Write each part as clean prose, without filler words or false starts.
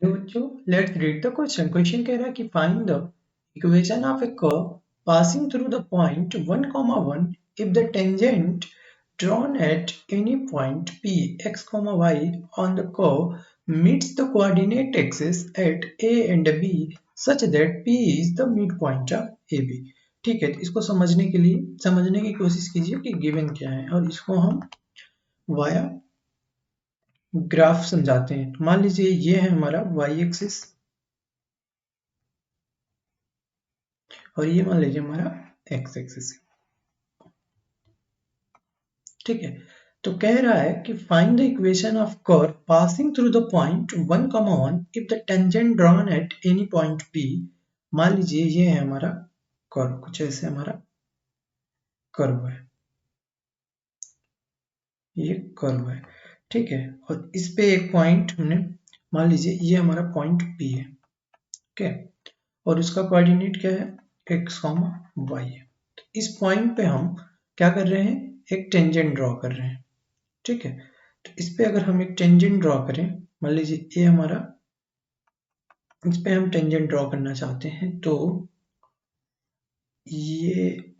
तो बच्चों let's read the question. Question कह रहा है कि find the equation of A curve passing through the point 1, 1 if the tangent drawn at any point p x, y on the curve meets the coordinate axis at a and b such that p is the midpoint of ab। ठीक है, तो इसको समझने के लिए समझने की कोशिश कीजिए कि गिवन क्या है और इसको हम वाया ग्राफ समझाते हैं। मान लीजिए ये है हमारा वाई एक्सिस और ये मान लीजिए हमारा एक्स एक्सिस। ठीक है, तो कह रहा है कि find the equation of curve passing through the point 1, 1 if the tangent drawn at any point P. मान लीजिए ये है हमारा कर्व, कुछ ऐसे हमारा कर्व है, ये कर्व है। ठीक है, और इस पे एक पॉइंट हमने मान लीजिए ये हमारा पॉइंट पी है। ओके, और उसका कोऑर्डिनेट क्या है, x, y है। तो इस पॉइंट पे हम क्या कर रहे हैं, एक टेंजेंट ड्रॉ कर रहे हैं। ठीक है, तो इस पे अगर हम एक टेंजेंट ड्रॉ करें, मान लीजिए ये हमारा, इस पे हम टेंजेंट ड्रॉ करना चाहते हैं, तो ये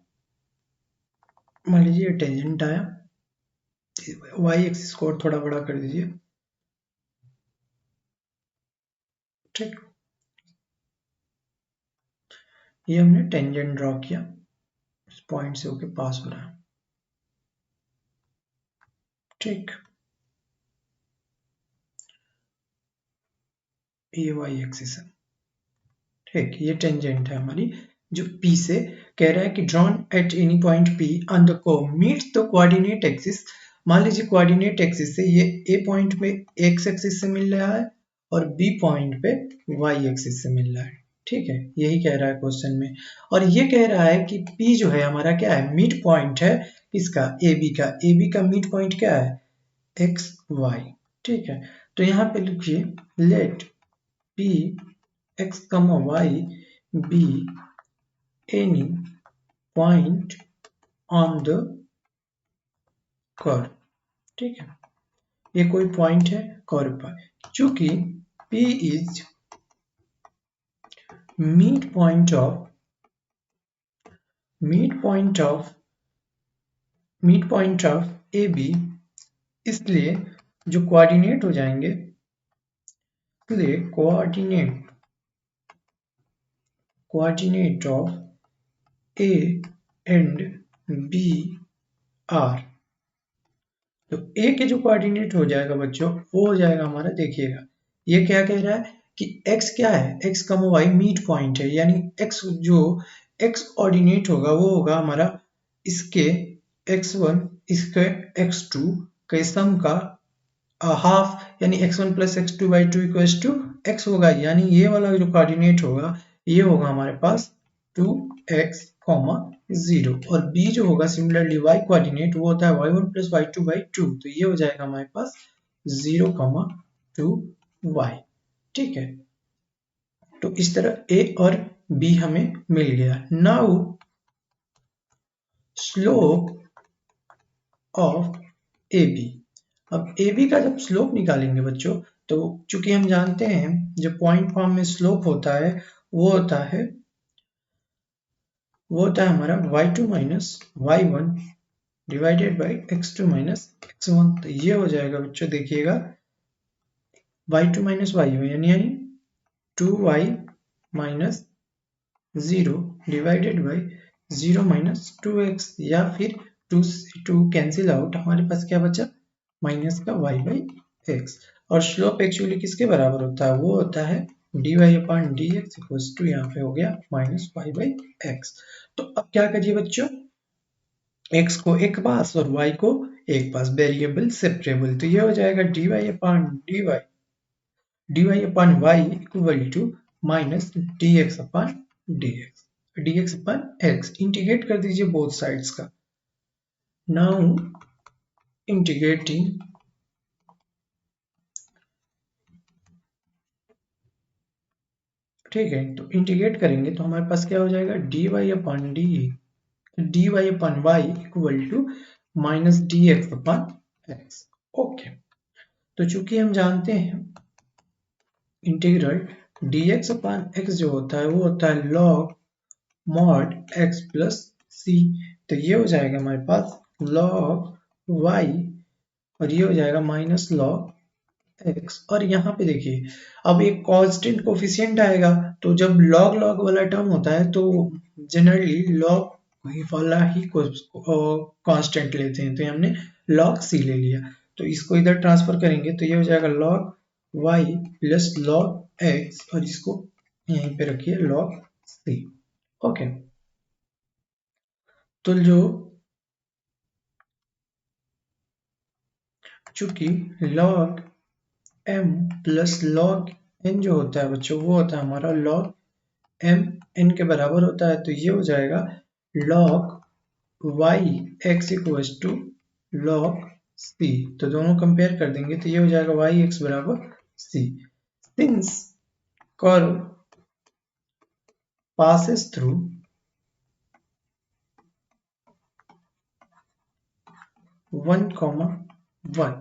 मान लीजिए ये टेंजेंट आया, वाई एक्सिस को और थोड़ा बड़ा कर दीजिए। ठीक, ये हमने टेंजेंट ड्रॉ किया, इस पॉइंट से होके पास हो रहा है। ठीक, ये वाई एक्सिस है। ठीक, ये टेंजेंट है हमारी जो P से कह रहा है कि drawn at any point P on the curve meets the coordinate axis. मान लीजिए कोऑर्डिनेट एक्सिस से ये A पॉइंट पे x एक्सिस से मिल रहा है और B पॉइंट पे y एक्सिस से मिल रहा है। ठीक है, यही कह रहा है क्वेश्चन में। और ये कह रहा है कि P जो है हमारा क्या है, मिड पॉइंट है इसका AB का मिड पॉइंट क्या है, x y। ठीक है, तो यहाँ पे लिखिए late P x, y be any point on the curve। ठीक है, ये कोई पॉइंट है कर्व पर, चूंकि P is mid point of AB, इसलिए जो कोऑर्डिनेट हो जाएंगे, इसलिए coordinate of A and B are. तो A के जो कोऑर्डिनेट हो जाएगा बच्चों, वो हो जाएगा हमारा, देखिएगा ये क्या कह रहा है कि x क्या है, x, y मिड पॉइंट है, यानी x जो x ऑर्डिनेट होगा वो होगा हमारा इसके x1 इसके x2 के सम का हाफ, यानी x1 plus x2 by 2 equals to x होगा। यानी ये वाला जो कोऑर्डिनेट होगा ये होगा हमारे पास 2x, 0, और b जो होगा सिमिलरली y कोऑर्डिनेट वो होता है y1 प्लस y2 बाई 2, तो ये हो जाएगा हमारे पास 0, 2y। ठीक है, तो इस तरह a और b हमें मिल गया। Now slope of AB। अब AB का जब स्लोप निकालेंगे बच्चों, तो चूंकि हम जानते हैं जो पॉइंट फॉर्म में स्लोप होता है वो होता है हमारा y2 minus y1 divided by x2 minus x1। तो ये हो जाएगा बच्चों, देखिएगा y2 माइनस y1 यानी 2y minus 0 divided by 0 minus 2x, या फिर 2 से 2 कैंसिल आउट, हमारे पास क्या बचा, माइनस का y बाई एक्स। और स्लोप एक्चुअली किसके बराबर होता है, वो होता है dy upon dx equals to, यहाँ पे हो गया माइनस y बाई एक्स। तो अब क्या करिए बच्चों, x को एक पास और y को एक पास, वेरिएबल सेपरेबल, तो ये हो जाएगा dy upon y equal to minus dx upon dx upon x। Integrate कर दीजिए बोथ साइड्स का। नाउ इंटीग्रेटिंग, ठीक है, तो इंटीग्रेट करेंगे तो हमारे पास क्या हो जाएगा, dy upon y equal to minus dx upon x। Okay, तो चूंकि हम जानते हैं इंटीग्रल dx अपन x जो होता है वो होता है log mod x plus c। तो ये हो जाएगा हमारे पास log y और ये हो जाएगा माइनस log x। और यहाँ पे देखिए अब एक कांस्टेंट कोफिशिएंट आएगा, तो जब log log वाला टर्म होता है तो जनरली log वाला ही कांस्टेंट लेते हैं, तो हमने log c ले लिया। तो इसको इधर ट्रांसफर करेंगे तो ये हो जाएगा log y plus log x और इसको यहीं पे रखिए log c। ओके, तो जो चूंकि log m plus log n जो होता है बच्चों वो होता है हमारा log m n के बराबर होता है, तो ये हो जाएगा log y x equals to log c। तो दोनों कंपेयर कर देंगे तो ये हो जाएगा y x बराबर c। Since curve passes through 1,1,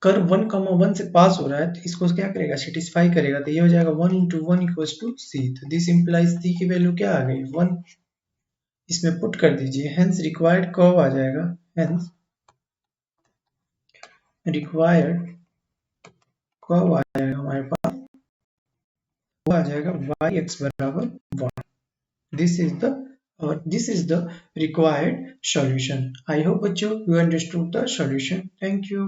curve 1,1 से पास हो रहा है तो इसको क्या करेगा, सेटिस्फाई करेगा। तो ये हो जाएगा 1 इंटू 1 इक्वल्स टू सी। तो दिस इंप्लाइज सी की वैल्यू क्या आ गई 1, इसमें पुट कर दीजिए, हेंस रिक्वायर्ड कर्व आ जाएगा, हेंस रिक्वायर्ड कर्व आ जाएगा हमारे पास, वो आ जाएगा y x बराबर 1। This is the required solution. I hope बच्चों you understood the solution. Thank you.